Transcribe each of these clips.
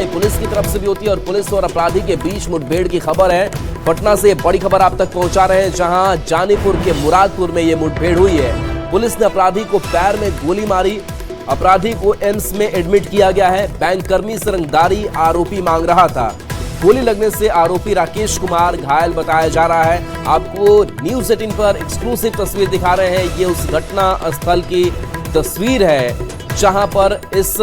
कार्रवाई पुलिस की तरफ से भी होती है और पुलिस और अपराधी के बीच मुठभेड़ की खबर है। पटना से बड़ी खबर आप तक पहुंचा रहे हैं, जहां जानीपुर के मुरादपुर में ये मुठभेड़ हुई है। पुलिस ने अपराधी को पैर में गोली मारी, अपराधी को एम्स में एडमिट किया गया है। बैंककर्मी से रंगदारी आरोपी मांग रहा था। गोली लगने से आरोपी राकेश कुमार घायल बताया जा रहा है। आपको न्यूज़ 18 पर एक्सक्लूसिव तस्वीर दिखा रहे हैं। ये उस घटना स्थल की तस्वीर है जहां पर इस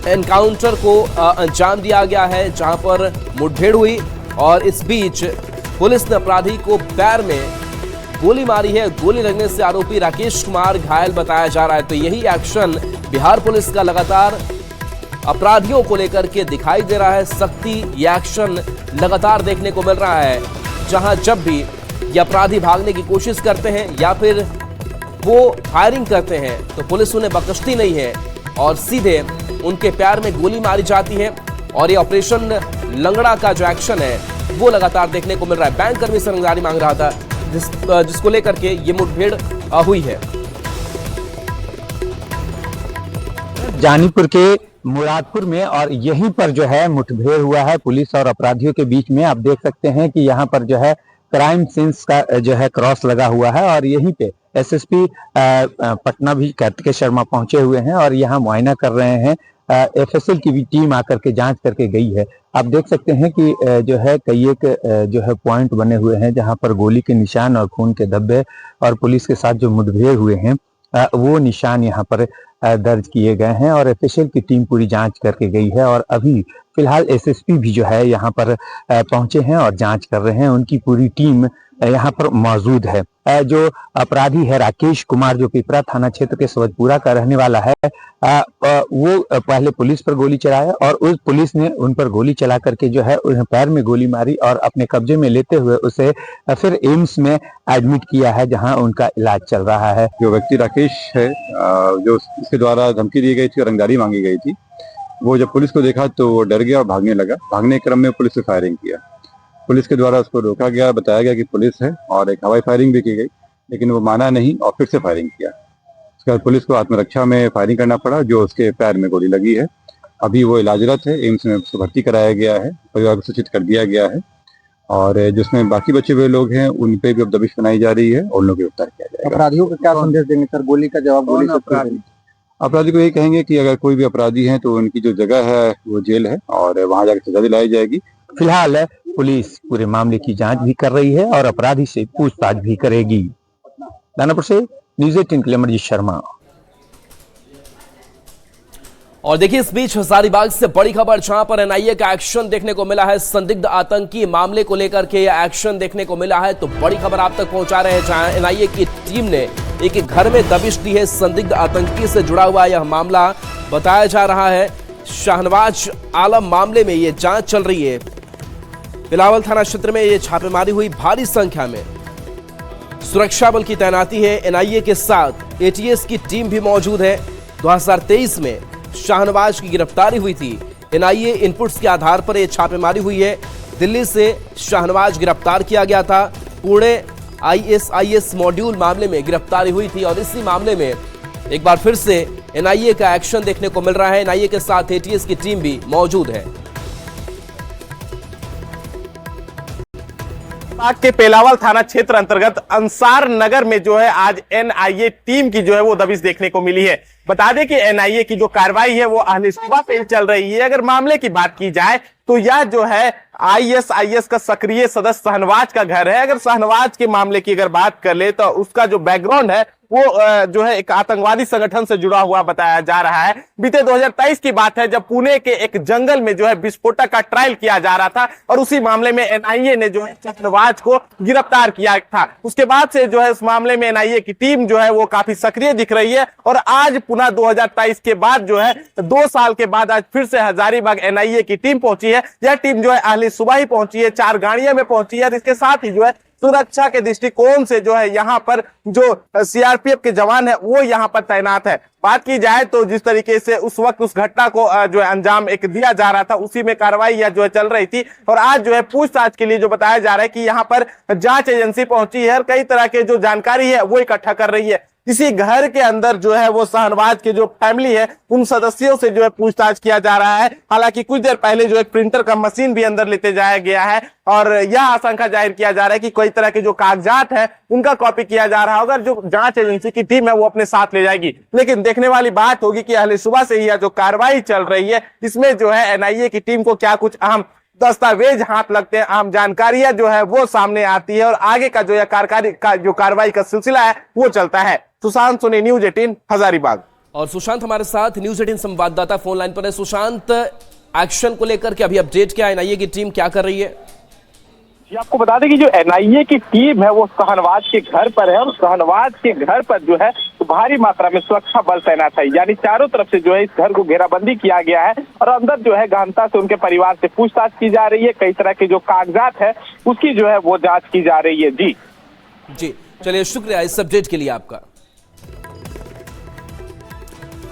एनकाउंटर को अंजाम दिया गया है, जहां पर मुठभेड़ हुई और इस बीच पुलिस ने अपराधी को पैर में गोली मारी है। गोली लगने से आरोपी राकेश कुमार घायल बताया जा रहा है। तो यही एक्शन बिहार पुलिस का लगातार अपराधियों को लेकर के दिखाई दे रहा है। सख्ती ये एक्शन लगातार देखने को मिल रहा है, जहां जब भी ये अपराधी भागने की कोशिश करते हैं या फिर वो फायरिंग करते हैं तो पुलिस उन्हें बख्शती नहीं है और सीधे उनके पैर में गोली मारी जाती है। और ये ऑपरेशन लंगड़ा का जो एक्शन है वो लगातार देखने को मिल रहा है। बैंककर्मी से रंगदारी मांग रहा था, जिसको लेकर के ये मुठभेड़ हुई है। जानीपुर के मुरादपुर में और यहीं पर जो है मुठभेड़ हुआ है पुलिस और अपराधियों के बीच में। आप देख सकते हैं कि यहाँ पर जो है क्राइम सीन्स का जो है क्रॉस लगा हुआ है और यहीं पे एसएसपी पटना भी कार्तिकेय शर्मा पहुंचे हुए हैं और यहाँ मुआयना कर रहे हैं। एफएसएल की भी टीम आकर के जांच करके गई है। आप देख सकते हैं कि जो है कई एक जो है पॉइंट बने हुए हैं जहां पर गोली के निशान और खून के धब्बे और पुलिस के साथ जो मुठभेड़ हुए हैं वो निशान यहाँ पर दर्ज किए गए हैं और एफएसएल की टीम पूरी जांच करके गई है। और अभी फिलहाल एसएसपी भी जो है यहाँ पर पहुंचे हैं और जांच कर रहे हैं। उनकी पूरी टीम यहाँ पर मौजूद है। जो अपराधी है राकेश कुमार, जो पिपरा थाना क्षेत्र के सवजपुरा का रहने वाला है, वो पहले पुलिस पर गोली चलाया और उस पुलिस ने उन पर गोली चला करके जो है उन्हें पैर में गोली मारी और अपने कब्जे में लेते हुए उसे फिर एम्स में एडमिट किया है, जहां उनका इलाज चल रहा है। जो व्यक्ति राकेश है, जो इसके द्वारा धमकी दी गई थी और रंगदारी मांगी गई थी, वो जब पुलिस को देखा तो वो डर गया और भागने लगा। भागने के क्रम में पुलिस से फायरिंग किया। पुलिस के द्वारा उसको रोका गया, बताया गया कि पुलिस है और एक हवाई फायरिंग भी की गई, लेकिन वो माना नहीं और फिर से फायरिंग किया। उसके बाद पुलिस को आत्मरक्षा में फायरिंग करना पड़ा, जो उसके पैर में गोली लगी है। अभी वो इलाजरत है, एम्स में उसको भर्ती कराया गया है, परिवार को सूचित कर दिया गया है और जिसमें बाकी बचे हुए लोग हैं उन पे भी अब दबिश बनाई जा रही है और उन लोगों को गिरफ्तार किया जाएगा। अपराधियों को क्या संदेश देंगे सर? गोली का जवाब गोली से अपराधी को यही कहेंगे कि अगर कोई भी अपराधी है तो उनकी जो जगह है वो जेल है और वहां जाकर सजा दिलाई जाएगी। फिलहाल पुलिस पूरे मामले की जांच भी कर रही है और अपराधी से पूछताछ भी करेगी। दानापुर से न्यूज़ 18 के लिए अमरजीत शर्मा। और देखिए, इस बीच हजारीबाग से बड़ी खबर, जहां पर एनआईए का एक्शन देखने को मिला है। संदिग्ध आतंकी मामले को लेकर के यह एक्शन देखने को मिला है। तो बड़ी खबर आप तक पहुंचा रहे हैं, जहां एनआईए की टीम ने एक घर में दबिश दी है। संदिग्ध आतंकी से जुड़ा हुआ यह मामला बताया जा रहा है। शाहनवाज आलम मामले में यह जांच चल रही है। बिलावल थाना क्षेत्र में यह छापेमारी हुई। भारी संख्या में सुरक्षा बल की तैनाती है। एनआईए के साथ एटीएस की टीम भी मौजूद है। 2023 में शाहनवाज की गिरफ्तारी हुई थी। एनआईए इनपुट्स के आधार पर यह छापेमारी हुई है। दिल्ली से शाहनवाज गिरफ्तार किया गया था। पुणे आईएसआईएस मॉड्यूल मामले में गिरफ्तारी हुई थी और इसी मामले में एक बार फिर से एनआईए का एक्शन देखने को मिल रहा है। एनआईए के साथ एटीएस की टीम भी मौजूद है। के पेलावल थाना क्षेत्र अंतर्गत अंसार नगर में जो है आज एनआईए टीम की जो है वो दबिश देखने को मिली है। बता दें कि एनआईए की जो कार्रवाई है वो अहले सुबह से चल रही है। अगर मामले की बात की जाए तो यह जो है आईएसआईएस का सक्रिय सदस्य शाहनवाज का घर है। अगर शाहनवाज के मामले की अगर बात कर ले तो उसका जो बैकग्राउंड है वो जो है एक आतंकवादी संगठन से जुड़ा हुआ बताया जा रहा है। बीते 2023 की बात है, जब पुणे के एक जंगल में जो है विस्फोटक का ट्रायल किया जा रहा था और उसी मामले में एनआईए ने जो है शाहनवाज को गिरफ्तार किया था। उसके बाद से जो है इस मामले में एनआईए की टीम जो है वो काफी सक्रिय दिख रही है और आज पुनः 2023 के बाद जो है 2 साल के बाद आज फिर से हजारीबाग एनआईए की टीम पहुंची है। यह टीम जो है अहली सुबह ही पहुंची है, 4 गाड़ियां में पहुंची है। इसके साथ ही जो है सुरक्षा के दृष्टिकोण से जो है यहाँ पर जो सीआरपीएफ के जवान है वो यहाँ पर तैनात है। बात की जाए तो जिस तरीके से उस वक्त उस घटना को जो है अंजाम एक दिया जा रहा था, उसी में कार्रवाई यह जो है चल रही थी और आज जो है पूछताछ के लिए जो बताया जा रहा है कि यहाँ पर जांच एजेंसी पहुंची है और कई तरह के जो जानकारी है वो इकट्ठा कर रही है। इसी घर के अंदर जो है वो शाहनवाज के जो फैमिली है उन सदस्यों से जो है पूछताछ किया जा रहा है। हालांकि कुछ देर पहले जो एक प्रिंटर का मशीन भी अंदर लेते जाया गया है और यह आशंका जाहिर किया जा रहा है कि कई तरह के जो कागजात है उनका कॉपी किया जा रहा होगा। जो जांच एजेंसी की टीम है वो अपने साथ ले जाएगी। लेकिन देखने वाली बात होगी कि अहले सुबह से ही यह जो कार्रवाई चल रही है इसमें जो है एनआईए की टीम को क्या कुछ अहम दस्तावेज हाथ लगते हैं, आम जानकारियां जो है वो सामने आती है और आगे का जो कार्रवाई का सिलसिला है वो चलता है। सुशांत सोनी, न्यूज 18 हजारीबाग। और सुशांत हमारे साथ न्यूज 18 संवाददाता फोन लाइन पर है। सुशांत, एक्शन को लेकर के अभी अपडेट क्या है, एनआईए की टीम क्या कर रही है? जी आपको बता दें कि जो एनआईए की टीम है वो शाहनवाज के घर पर है और शाहनवाज के घर पर जो है भारी मात्रा में सुरक्षा बल तैनात है। यानी चारों तरफ से जो है इस घर को घेराबंदी किया गया है और अंदर जो है गहनता से उनके परिवार से पूछताछ की जा रही है। कई तरह के जो कागजात है उसकी जो है वो जांच की जा रही है। जी चलिए, शुक्रिया इस अपडेट के लिए आपका।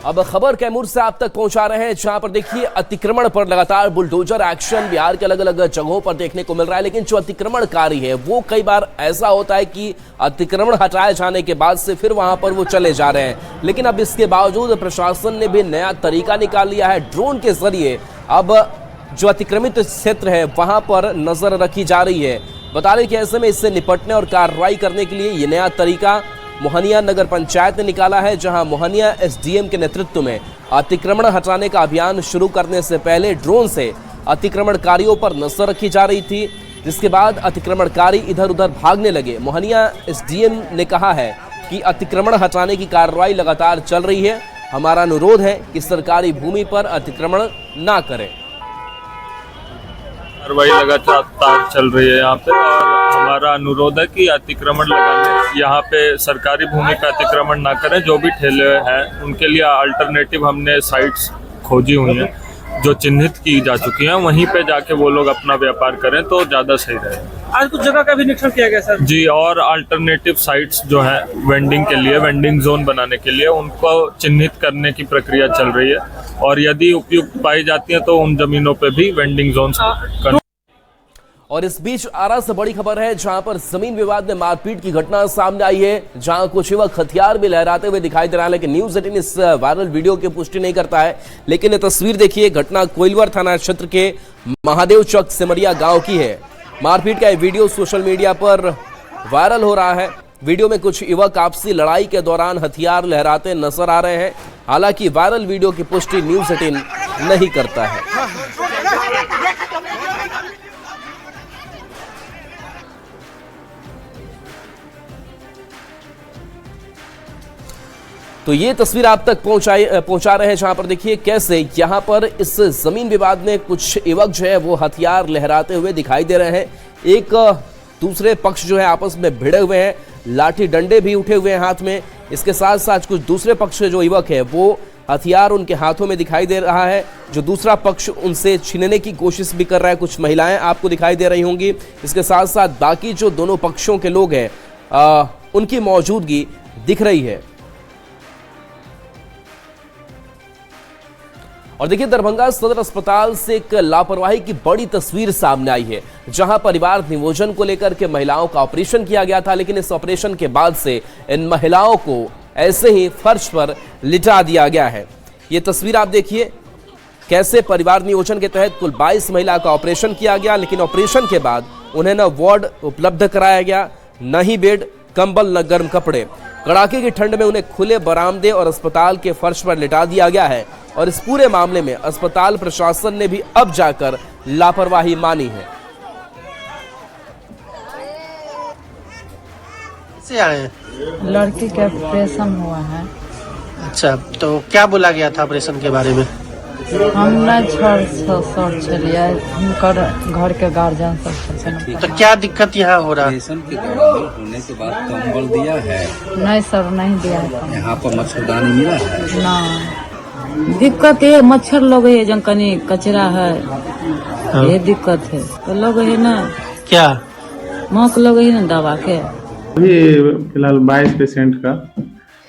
अब खबर कैमूर से आप तक पहुंचा रहे हैं, जहां पर देखिए अतिक्रमण पर लगातार बुलडोजर एक्शन बिहार के अलग अलग जगहों पर देखने को मिल रहा है। लेकिन जो अतिक्रमणकारी है वो कई बार ऐसा होता है कि अतिक्रमण हटाए जाने के बाद से फिर वहां पर वो चले जा रहे हैं। लेकिन अब इसके बावजूद प्रशासन ने भी नया तरीका निकाल लिया है। ड्रोन के जरिए अब जो अतिक्रमित क्षेत्र है वहां पर नजर रखी जा रही है। बता दें कि ऐसे में इससे निपटने और कार्रवाई करने के लिए ये नया तरीका मोहनिया नगर पंचायत ने निकाला है, जहां मोहनिया एसडीएम के नेतृत्व में अतिक्रमण हटाने का अभियान शुरू करने से पहले ड्रोन से अतिक्रमणकारियों पर नजर रखी जा रही थी, जिसके बाद अतिक्रमणकारी इधर उधर भागने लगे। मोहनिया एसडीएम ने कहा है कि अतिक्रमण हटाने की कार्रवाई लगातार चल रही है। हमारा अनुरोध है कि सरकारी भूमि पर अतिक्रमण ना करें। कार्रवाई लगातार चल रही है यहाँ पे और हमारा अनुरोध है कि अतिक्रमण लगाने यहाँ पे सरकारी भूमि पे अतिक्रमण ना करें। जो भी ठेले हैं उनके लिए अल्टरनेटिव हमने साइट्स खोजी हुई हैं जो चिन्हित की जा चुकी हैं, वहीं पे जाके वो लोग अपना व्यापार करें तो ज़्यादा सही रहेगा। आज कुछ जगह का भी निरीक्षण किया गया सर? जी, और अल्टरनेटिव साइट्स जो है वेंडिंग के लिए, वेंडिंग जोन बनाने के लिए उनको चिन्हित करने की प्रक्रिया चल रही है और यदि उपयुक्त पाई जाती है तो उन जमीनों पे भी वेंडिंग जोन। और इस बीच आरा से बड़ी खबर है, जहां पर जमीन विवाद में मारपीट की घटना सामने आई है, जहां कुछ युवक हथियार भी लहराते हुए दिखाई दे रहा है। लेकिन न्यूज 18 इस वायरल वीडियो की पुष्टि नहीं करता है। लेकिन ये तस्वीर देखिए, घटना कोइलवर थाना क्षेत्र के महादेव चौक सिमरिया गांव की है। मारपीट का ये वीडियो सोशल मीडिया पर वायरल हो रहा है। वीडियो में कुछ युवक आपसी लड़ाई के दौरान हथियार लहराते नजर आ रहे हैं। हालांकि वायरल वीडियो की पुष्टि न्यूज 18 नहीं करता है। तो ये तस्वीर आप तक पहुंचा रहे हैं, जहां पर देखिए कैसे यहां पर इस जमीन विवाद में कुछ युवक जो है वो हथियार लहराते हुए दिखाई दे रहे हैं। एक दूसरे पक्ष जो है आपस में भिड़े हुए हैं, लाठी डंडे भी उठे हुए हैं हाथ में। इसके साथ साथ कुछ दूसरे पक्ष के जो युवक है वो हथियार उनके हाथों में दिखाई दे रहा है, जो दूसरा पक्ष उनसे छीनने की कोशिश भी कर रहा है। कुछ महिलाएं आपको दिखाई दे रही होंगी। इसके साथ साथ बाकी जो दोनों पक्षों के लोग हैं उनकी मौजूदगी दिख रही है। और देखिए, दरभंगा सदर अस्पताल से एक लापरवाही की बड़ी तस्वीर सामने आई है, जहां परिवार नियोजन को लेकर के महिलाओं का ऑपरेशन किया गया था। लेकिन इस ऑपरेशन के बाद से इन महिलाओं को ऐसे ही फर्श पर लिटा दिया गया है। ये तस्वीर आप देखिए, कैसे परिवार नियोजन के तहत कुल 22 महिला का ऑपरेशन किया गया, लेकिन ऑपरेशन के बाद उन्हें न वार्ड उपलब्ध कराया गया, न ही बेड, कंबल, न गर्म कपड़े। कड़ाके की ठंड में उन्हें खुले बरामदे और अस्पताल के फर्श पर लिटा दिया गया है। और इस पूरे मामले में अस्पताल प्रशासन ने भी अब जाकर लापरवाही मानी है। कैसे आए? लड़की का ऑपरेशन हुआ है। अच्छा, तो क्या बोला गया था ऑपरेशन के बारे में? हम नहीं छोड़ चलिए, उनकर घर के गार्जियन सब। तो क्या दिक्कत यहाँ हो रहा है? होने के बाद कंबल दिया है? नहीं सर, नहीं दिया है। यहाँ पर मच्छरदानी मिला है? ना, दिक्कत है मच्छर लोग है, जब कहीं कचरा है ये दिक्कत है तो लोग है ना। क्या मौक लगे ना दवा के। अभी फिलहाल 22 पेशेंट का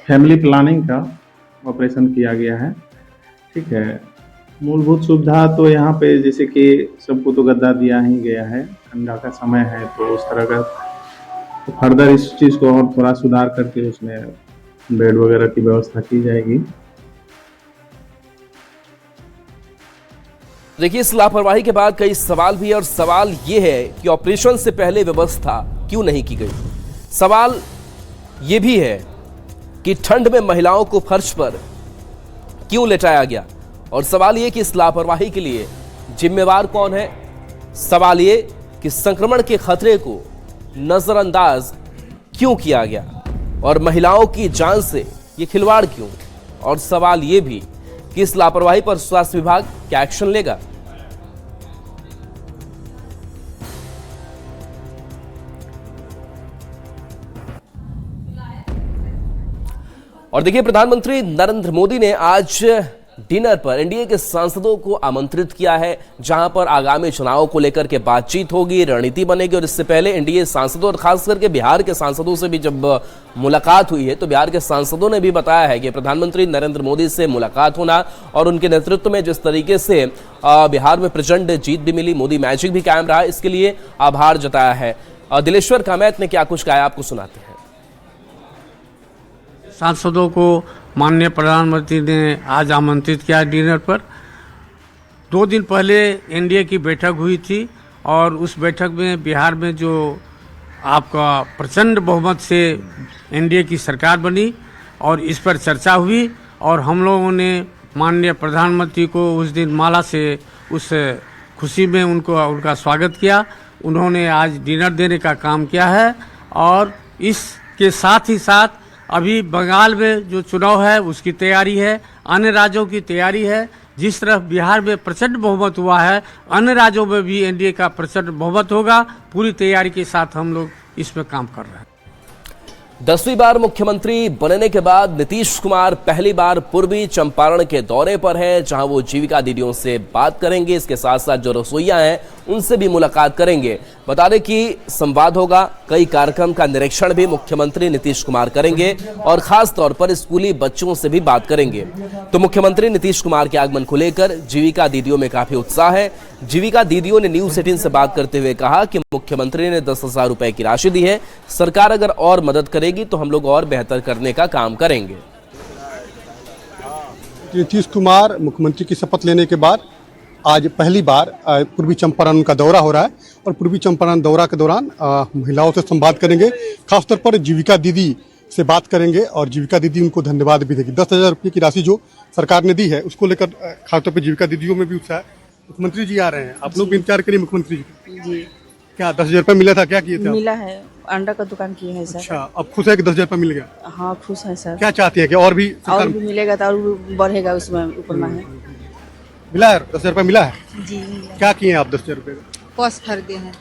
फैमिली प्लानिंग का ऑपरेशन किया गया है। ठीक है, मूलभूत सुविधा तो यहाँ पे जैसे कि सबको तो गद्दा दिया ही गया है, ठंडा का समय है तो उस तरह का तो फर्दर इस चीज़ को और थोड़ा सुधार करके उसमें बेड वगैरह की व्यवस्था की जाएगी। देखिए, इस लापरवाही के बाद कई सवाल भी है और सवाल ये है कि ऑपरेशन से पहले व्यवस्था क्यों नहीं की गई। सवाल ये भी है कि ठंड में महिलाओं को फर्श पर क्यों लेटाया गया और सवाल ये कि इस लापरवाही के लिए जिम्मेवार कौन है। सवाल ये कि संक्रमण के खतरे को नजरअंदाज क्यों किया गया और महिलाओं की जान से ये खिलवाड़ क्यों। और सवाल ये भी कि इस लापरवाही पर स्वास्थ्य विभाग क्या एक्शन लेगा। और देखिए, प्रधानमंत्री नरेंद्र मोदी ने आज डिनर पर एनडीए के सांसदों को आमंत्रित किया है, जहां पर आगामी चुनाव को लेकर के बातचीत होगी, रणनीति बनेगी। और इससे पहले एनडीए सांसदों और खास करके बिहार के सांसदों से भी जब मुलाकात हुई है तो बिहार के सांसदों ने भी बताया है कि प्रधानमंत्री नरेंद्र मोदी से मुलाकात होना और उनके नेतृत्व में जिस तरीके से बिहार में प्रचंड जीत भी मिली, मोदी मैजिक भी कायम रहा, इसके लिए आभार जताया है। दिलेश्वर कामैत ने क्या कुछ कहा, आपको सुनाते हैं। सांसदों को माननीय प्रधानमंत्री ने आज आमंत्रित किया डिनर पर। 2 दिन पहले एनडीए की बैठक हुई थी और उस बैठक में बिहार में जो आपका प्रचंड बहुमत से एनडीए की सरकार बनी और इस पर चर्चा हुई और हम लोगों ने माननीय प्रधानमंत्री को उस दिन माला से उस खुशी में उनका स्वागत किया। उन्होंने आज डिनर देने का काम किया है और इसके साथ ही साथ अभी बंगाल में जो चुनाव है उसकी तैयारी है, अन्य राज्यों की तैयारी है। जिस तरह बिहार में प्रचंड बहुमत हुआ है, अन्य राज्यों में भी एनडीए का प्रचंड बहुमत होगा। पूरी तैयारी के साथ हम लोग इस पर काम कर रहे हैं। 10वीं बार मुख्यमंत्री बनने के बाद नीतीश कुमार पहली बार पूर्वी चंपारण के दौरे पर हैं, जहां वो जीविका दीदियों से बात करेंगे। इसके साथ साथ जो रसोइया हैं उनसे भी मुलाकात करेंगे। बता दें कि संवाद होगा, कई कार्यक्रम का निरीक्षण भी मुख्यमंत्री नीतीश कुमार करेंगे और खास तौर पर स्कूली बच्चों से भी बात करेंगे। तो मुख्यमंत्री नीतीश कुमार के आगमन को लेकर जीविका दीदियों में काफी उत्साह है। जीविका दीदियों ने न्यूज 18 से बात करते हुए कहा कि मुख्यमंत्री ने 10,000 रुपए की राशि दी है, सरकार अगर और मदद करेगी तो हम लोग और बेहतर करने का काम करेंगे। नीतीश कुमार मुख्यमंत्री की शपथ लेने के बाद आज पहली बार पूर्वी चंपारण का दौरा हो रहा है और पूर्वी चंपारण दौरा के दौरान महिलाओं से संवाद करेंगे, खासतौर पर जीविका दीदी से बात करेंगे और जीविका दीदी उनको धन्यवाद भी देगी। 10,000 रुपये की राशि जो सरकार ने दी है उसको लेकर खासतौर पर जीविका दीदियों में भी उत्साह है। मुख्यमंत्री जी आ रहे हैं, आप लोग भी इंतजार करिए मुख्यमंत्री जी। क्या 10,000 रुपये मिला था, क्या किए थे? मिला है, अंडा का दुकान किए हैं सर। अच्छा, अब खुश है कि 10,000 रुपये मिल गया? हाँ खुश है सर। क्या चाहती है कि और भी मिलेगा तो और बढ़ेगा, उसमें ऊपर में है। मिला है 10,000 रुपये मिला है जी। क्या किए आप 10,000 रुपये का? पर्स खरीदे हैं।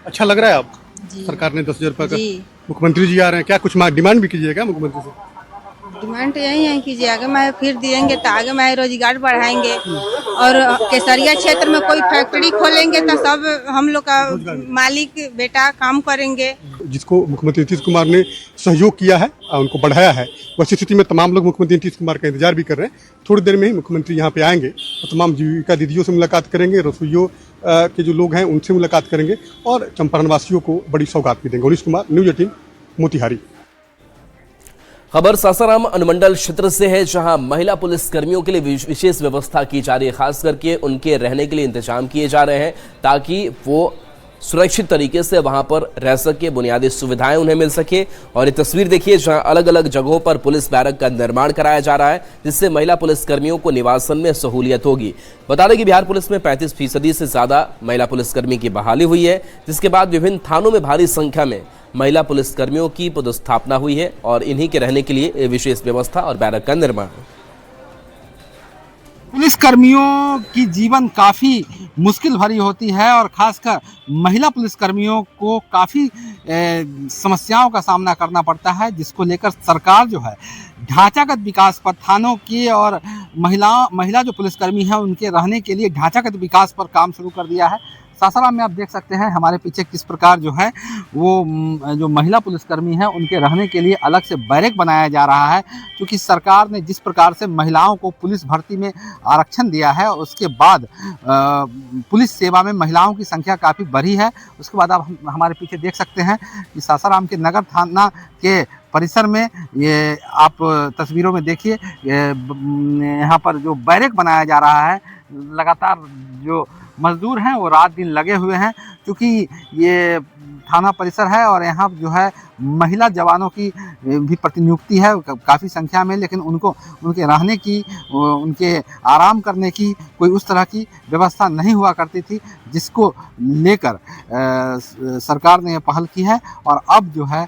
अच्छा लग रहा है आप जी। सरकार ने 10,000 रुपये का, मुख्यमंत्री जी आ रहे हैं, क्या कुछ डिमांड भी कीजिएगा मुख्यमंत्री से? डिमांड यही है कि आगे में फिर देंगे तो आगे में रोजगार बढ़ाएंगे और केसरिया क्षेत्र में कोई फैक्ट्री खोलेंगे तो सब हम लोग का मालिक बेटा काम करेंगे। जिसको मुख्यमंत्री नीतीश कुमार ने सहयोग किया है, उनको बढ़ाया है, वैसी स्थिति में तमाम लोग मुख्यमंत्री नीतीश कुमार का इंतजार भी कर रहे हैं। थोड़ी देर में ही मुख्यमंत्री यहाँ पे आएंगे और तमाम जीविका दीदियों से मुलाकात करेंगे, रसोइयों के जो लोग हैं उनसे मुलाकात करेंगे और चंपारण वासियों को बड़ी सौगात भी देंगे। उनीश कुमार, न्यूज 18 मोतिहारी। खबर सासाराम अनुमंडल क्षेत्र से है, जहां महिला पुलिस कर्मियों के लिए विशेष व्यवस्था की जा रही है। खास करके उनके रहने के लिए इंतजाम किए जा रहे हैं ताकि वो सुरक्षित तरीके से वहां पर रह सके, बुनियादी सुविधाएं उन्हें मिल सके। और ये तस्वीर देखिए जहां अलग अलग जगहों पर पुलिस बैरक का निर्माण कराया जा रहा है, जिससे महिला पुलिस कर्मियों को निवासन में सहूलियत होगी। बता दें कि बिहार पुलिस में 35% से ज्यादा महिला पुलिसकर्मी की बहाली हुई है, जिसके बाद विभिन्न थानों में भारी संख्या में महिला पुलिसकर्मियों की पदस्थापना हुई है और इन्हीं के रहने के लिए विशेष व्यवस्था और बैरक का निर्माण। पुलिस कर्मियों की जीवन काफ़ी मुश्किल भरी होती है और खासकर महिला पुलिस कर्मियों को काफ़ी समस्याओं का सामना करना पड़ता है, जिसको लेकर सरकार जो है ढांचागत विकास पर, थानों के और महिला जो पुलिसकर्मी हैं उनके रहने के लिए ढांचागत विकास पर काम शुरू कर दिया है। सासाराम में आप देख सकते हैं हमारे पीछे किस प्रकार जो है वो जो महिला पुलिसकर्मी हैं उनके रहने के लिए अलग से बैरक बनाया जा रहा है, क्योंकि सरकार ने जिस प्रकार से महिलाओं को पुलिस भर्ती में आरक्षण दिया है उसके बाद पुलिस सेवा में महिलाओं की संख्या काफ़ी बढ़ी है। उसके बाद आप हमारे पीछे देख सकते हैं कि सासाराम के नगर थाना के परिसर में ये आप तस्वीरों में देखिए यहाँ पर जो बैरक बनाया जा रहा है, लगातार जो मजदूर हैं वो रात दिन लगे हुए हैं, क्योंकि ये थाना परिसर है और यहाँ जो है महिला जवानों की भी प्रतिनियुक्ति है काफ़ी संख्या में, लेकिन उनको उनके रहने की, उनके आराम करने की कोई उस तरह की व्यवस्था नहीं हुआ करती थी, जिसको लेकर सरकार ने यह पहल की है और अब जो है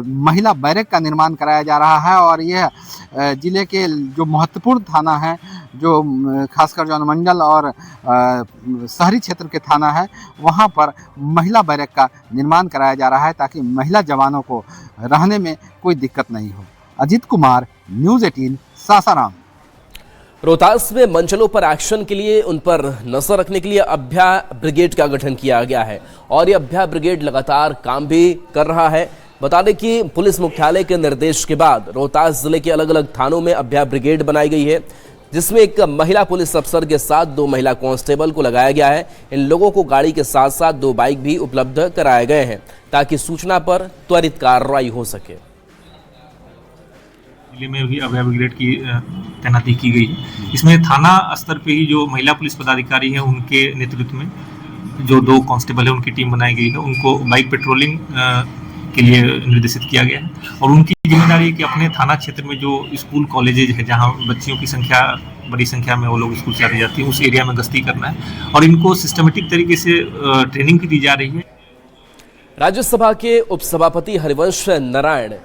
महिला बैरक का निर्माण कराया जा रहा है। और यह जिले के जो महत्वपूर्ण थाना है, जो खासकर जो अनुमंडल और शहरी क्षेत्र के थाना है, वहाँ पर महिला बैरक का निर्माण कराया जा रहा है ताकि महिला जवानों को रहने में कोई दिक्कत नहीं हो। अजीत कुमार, न्यूज़ 18, सासाराम। रोहतास में मंचलों पर एक्शन के लिए उन पर नजर रखने के लिए अभ्या ब्रिगेड का गठन किया गया है और ये अभ्या ब्रिगेड लगातार काम भी कर रहा है। बता दें कि पुलिस मुख्यालय के निर्देश के बाद रोहतास जिले के अलग अलग थानों में अभ्या ब्रिगेड बनाई गई है, जिसमें एक महिला पुलिस अफसर के साथ 2 महिला कांस्टेबल को लगाया गया है। इन लोगों को गाड़ी के साथ साथ 2 बाइक भी उपलब्ध कराए गए हैं ताकि सूचना पर त्वरित कार्रवाई हो सके। जिले में भी अभय ब्रिगेड की तैनाती की गई है। इसमें थाना स्तर पे ही जो महिला पुलिस पदाधिकारी हैं उनके नेतृत्व में जो 2 कांस्टेबल है उनकी टीम बनाई गई है। उनको बाइक पेट्रोलिंग के लिए निर्देशित किया गया है और उनकी जिम्मेदारी है कि अपने थाना क्षेत्र में जो स्कूल कॉलेजेज है जहां बच्चियों की संख्या बड़ी संख्या में वो लोग स्कूल से आती जाती है, उस एरिया में गश्ती करना है और इनको सिस्टमेटिक तरीके से ट्रेनिंग भी दी जा रही है। राज्यसभा के उपसभापति हरिवंश नारायण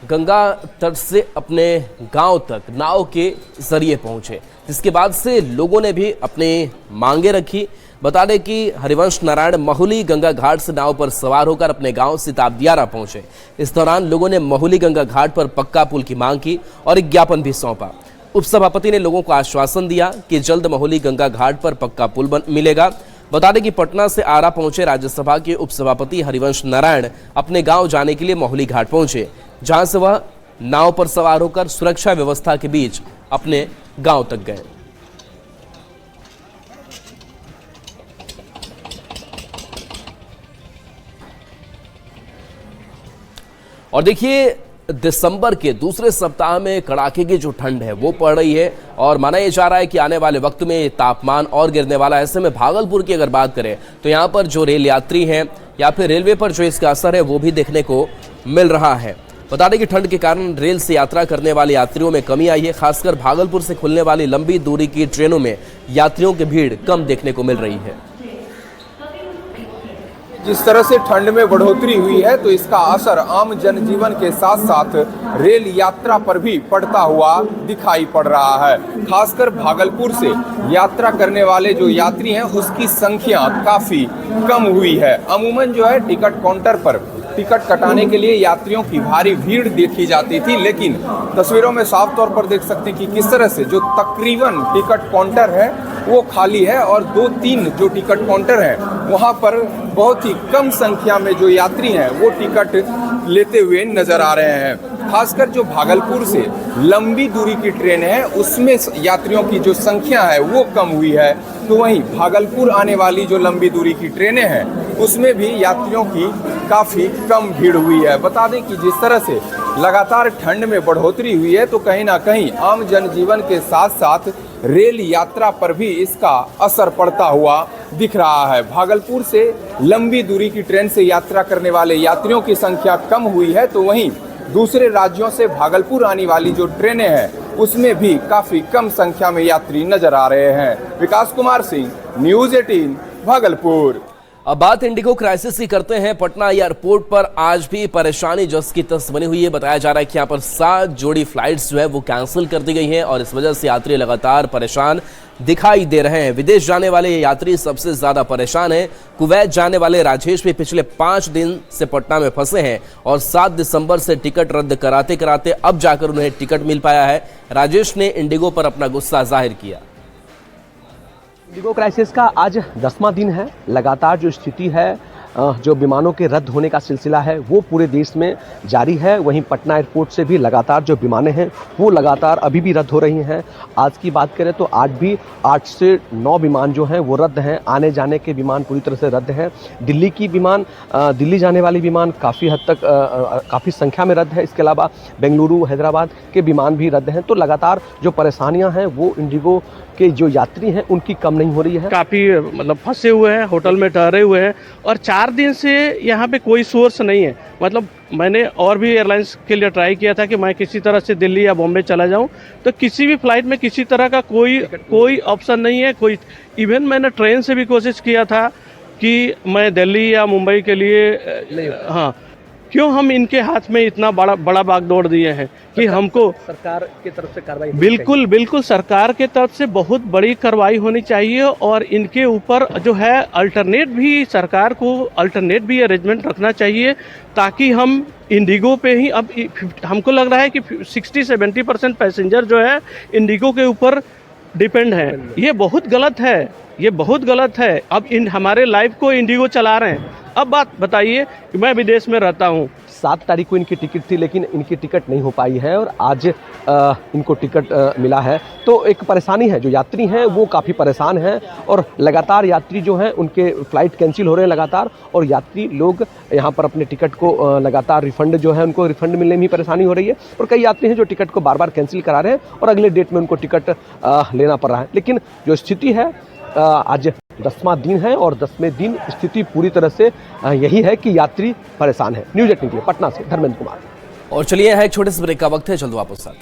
गंगा तट से अपने गांव तक नाव के जरिए पहुंचे, जिसके बाद से लोगों ने भी अपनी मांगे रखी। बता दें कि हरिवंश नारायण महुली गंगा घाट से नाव पर सवार होकर अपने गांव सिताब दियारा पहुंचे। इस दौरान लोगों ने महुली गंगा घाट पर पक्का पुल की मांग की और एक ज्ञापन भी सौंपा। उपसभापति ने लोगों को आश्वासन दिया कि जल्द महुली गंगा घाट पर पक्का पुल मिलेगा। बता दें कि पटना से आरा पहुंचे राज्यसभा के उपसभापति हरिवंश नारायण अपने गांव जाने के लिए महुली घाट पहुंचे, जहां से वह नाव पर सवार होकर सुरक्षा व्यवस्था के बीच अपने गांव तक गए। और देखिए, दिसंबर के दूसरे सप्ताह में कड़ाके की जो ठंड है वो पड़ रही है और माना यह जा रहा है कि आने वाले वक्त में तापमान और गिरने वाला है। ऐसे में भागलपुर की अगर बात करें तो यहाँ पर जो रेल यात्री हैं या फिर रेलवे पर जो इसका असर है वो भी देखने को मिल रहा है। बता दें कि ठंड के कारण रेल से यात्रा करने वाले यात्रियों में कमी आई है। खासकर भागलपुर से खुलने वाली लंबी दूरी की ट्रेनों में यात्रियों की भीड़ कम देखने को मिल रही है। जिस तरह से ठंड में बढ़ोतरी हुई है तो इसका असर आम जनजीवन के साथ साथ रेल यात्रा पर भी पड़ता हुआ दिखाई पड़ रहा है। खासकर भागलपुर से यात्रा करने वाले जो यात्री हैं उसकी संख्या काफी कम हुई है। अमूमन जो है टिकट काउंटर पर टिकट कटाने के लिए यात्रियों की भारी भीड़ देखी जाती थी, लेकिन तस्वीरों में साफ तौर पर देख सकते हैं कि किस तरह से जो तकरीबन टिकट काउंटर है वो खाली है और 2-3 जो टिकट काउंटर हैं वहाँ पर बहुत ही कम संख्या में जो यात्री हैं वो टिकट लेते हुए नजर आ रहे हैं। खासकर जो भागलपुर से लंबी दूरी की ट्रेन है उसमें यात्रियों की जो संख्या है वो कम हुई है, तो वहीं भागलपुर आने वाली जो लंबी दूरी की ट्रेनें हैं उसमें भी यात्रियों की काफ़ी कम भीड़ हुई है। बता दें कि जिस तरह से लगातार ठंड में बढ़ोतरी हुई है तो कहीं ना कहीं आम जनजीवन के साथ साथ रेल यात्रा पर भी इसका असर पड़ता हुआ दिख रहा है। भागलपुर से लंबी दूरी की ट्रेन से यात्रा करने वाले यात्रियों की संख्या कम हुई है, तो वहीं दूसरे राज्यों से भागलपुर आने वाली जो ट्रेनें हैं उसमें भी काफ़ी कम संख्या में यात्री नजर आ रहे हैं। विकास कुमार सिंह, न्यूज़ 18, भागलपुर। अब बात इंडिगो क्राइसिस की करते हैं। पटना एयरपोर्ट पर आज भी परेशानी जस की तस बनी हुई है। बताया जा रहा है कि यहाँ पर 7 जोड़ी फ्लाइट्स जो है वो कैंसिल कर दी गई हैं और इस वजह से यात्री लगातार परेशान दिखाई दे रहे हैं। विदेश जाने वाले यात्री सबसे ज्यादा परेशान हैं। कुवैत जाने वाले राजेश भी पिछले 5 दिन से पटना में फंसे हैं और 7 दिसंबर से टिकट रद्द कराते कराते अब जाकर उन्हें टिकट मिल पाया है। राजेश ने इंडिगो पर अपना गुस्सा जाहिर किया। इंडिगो क्राइसिस का आज 10वां दिन है। लगातार जो स्थिति है, जो विमानों के रद्द होने का सिलसिला है वो पूरे देश में जारी है। वहीं पटना एयरपोर्ट से भी लगातार जो विमानें हैं वो लगातार अभी भी रद्द हो रही हैं। आज की बात करें तो आज भी 8 से 9 विमान जो हैं वो रद्द हैं। आने जाने के विमान पूरी तरह से रद्द हैं। दिल्ली की विमान, दिल्ली जाने वाली विमान काफ़ी हद तक काफ़ी संख्या में रद्द है। इसके अलावा बेंगलुरु, हैदराबाद के विमान भी रद्द हैं। तो लगातार जो परेशानियाँ हैं वो इंडिगो के जो यात्री हैं उनकी कम नहीं हो रही है। काफ़ी मतलब फंसे हुए हैं, होटल में ठहरे हुए हैं और 4 दिन से यहाँ पे कोई सोर्स नहीं है। मतलब मैंने और भी एयरलाइंस के लिए ट्राई किया था कि मैं किसी तरह से दिल्ली या बॉम्बे चला जाऊँ, तो किसी भी फ्लाइट में किसी तरह का कोई ऑप्शन नहीं है। इवन मैंने ट्रेन से भी कोशिश किया था कि मैं दिल्ली या मुंबई के लिए, हाँ, क्यों हम इनके हाथ में इतना बड़ा बागडोर दिए हैं कि हमको सरकार की तरफ से कार्रवाई बिल्कुल सरकार के तरफ से बहुत बड़ी कार्रवाई होनी चाहिए और इनके ऊपर जो है सरकार को अल्टरनेट भी अरेंजमेंट रखना चाहिए ताकि हम इंडिगो पे ही, अब हमको लग रहा है कि 60-70% पैसेंजर जो है इंडिगो के ऊपर डिपेंड है। ये बहुत गलत है। अब हमारे लाइफ को इंडिगो चला रहे हैं। अब बात बताइए कि मैं विदेश में रहता हूँ। 7 तारीख को इनकी टिकट थी लेकिन इनकी टिकट नहीं हो पाई है और आज इनको टिकट मिला है। तो एक परेशानी है, जो यात्री हैं वो काफ़ी परेशान हैं और लगातार यात्री जो हैं उनके फ़्लाइट कैंसिल हो रहे हैं लगातार, और यात्री लोग यहाँ पर अपने टिकट को लगातार रिफ़ंड जो है उनको रिफ़ंड मिलने में ही परेशानी हो रही है। और कई यात्री हैं जो टिकट को बार बार कैंसिल करा रहे हैं और अगले डेट में उनको टिकट लेना पड़ रहा है। लेकिन जो स्थिति है, आज 10वां दिन है और 10वें दिन स्थिति पूरी तरह से यही है कि यात्री परेशान है। न्यूज़ 18 के लिए पटना से धर्मेंद्र कुमार। और चलिए, एक छोटे से ब्रेक का वक्त है, जल्द वापस आते हैं।